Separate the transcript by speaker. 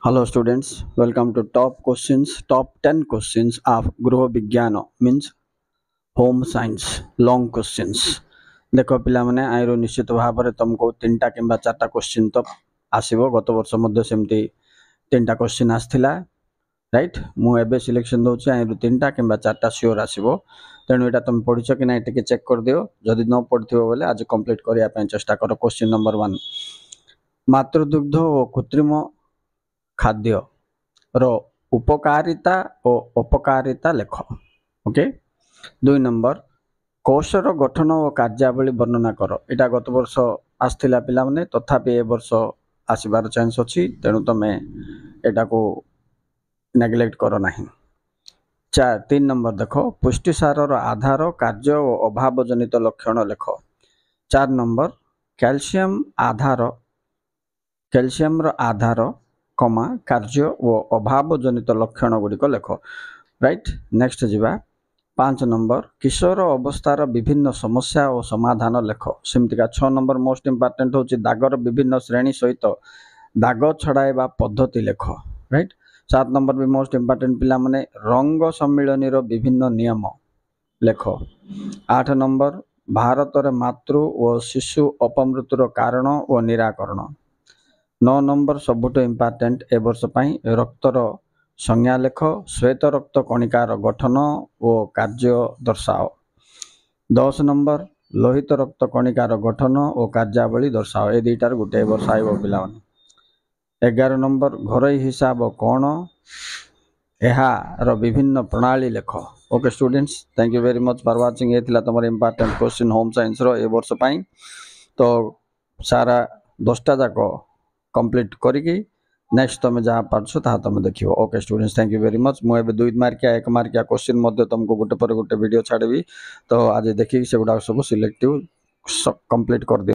Speaker 1: Hello students, welcome to top 10 questions of Gruha Vigyano means home science long questions. देखो पिलामाने आइरो निश्चित भाव में तुमको 3टा किंबा 4टा क्वेश्चन तो आसीबो गत वर्ष मध्ये सेमती 3टा क्वेश्चन आस्थिला राइट मु एबे सिलेक्शन दोछि आइरो 3टा किंबा 4टा श्योर आसीबो तेणु एटा तुम पढिछ कि नै टिके चेक कर दियो जदि न पढथिबो बोले आज कंप्लीट करिया पय चेष्टा करो। क्वेश्चन नंबर 1 मातृदुग्ध और कृत्रिम खाद्य रो उपकारिता और अपकारिता लेख। ओके 2 नंबर कोशर गठन और कार्यावली वर्णना कर। एटा गत वर्ष आस्थिला पिला माने तथापि ए वर्ष आसीबार चांस अछि तेणु तमे एटा को नेग्लेक्ट करो नाही। 3 नंबर देखो पुष्टिसार रो आधार कार्य और अभाव जनित लक्षण लेख। 4 नंबर कैल्शियम रो आधार कमा कार्य और अभाव जनित लक्षण गुड़िक लेख। राइट नेक्स्ट जीवा 5 नंबर किशोर अवस्थार विभिन्न समस्या और समाधान लेख। सेमतिका 6 नंबर मोस्ट इंपोर्टेंट होची दागर विभिन्न श्रेणी सहित दाग छड़ाइबा पद्धति लेख। राइट 7 नंबर भी मोस्ट इंपोर्टेंट पिला माने रंग सम्मिलनी रो विभिन्न नियम लेख। 8 नंबर भारत रे मातृ और शिशु अपमृत्युर कारण और निराकरण। 9 नंबर सबुठ इंपोर्टेंट ए वर्ष पई रक्तर संज्ञा लेख। श्वेत रक्त कणिकार गठन और कार्य दर्शाओ। 10 नंबर लोहित रक्त कणिकार गठन और कार्यावली दर्शाओ। ए दुईटार गोटे वर्ष आइबो पिला माने। 11 नंबर घरोई हिसाब कोण रो विभिन्न प्रणाली लेख। Okay students thank you very much for watching. ए थिला तमर इंपोर्टेंट क्वेश्चन होम साइंस रो ए वर्ष पई तो सारा 10टा जाको कंप्लीट करिकी नेक्स्ट तुम जहाँ पार्छ ता तुम देखियो। Okay students thank you very much. मु एबे 2 मार्किया 1 मार्किया क्वेश्चन मध्ये तुमको गोटे पर गोटे वीडियो छाड़बी तो आज देखि से गुडा सब सिलेक्टिव कंप्लीट कर दियो।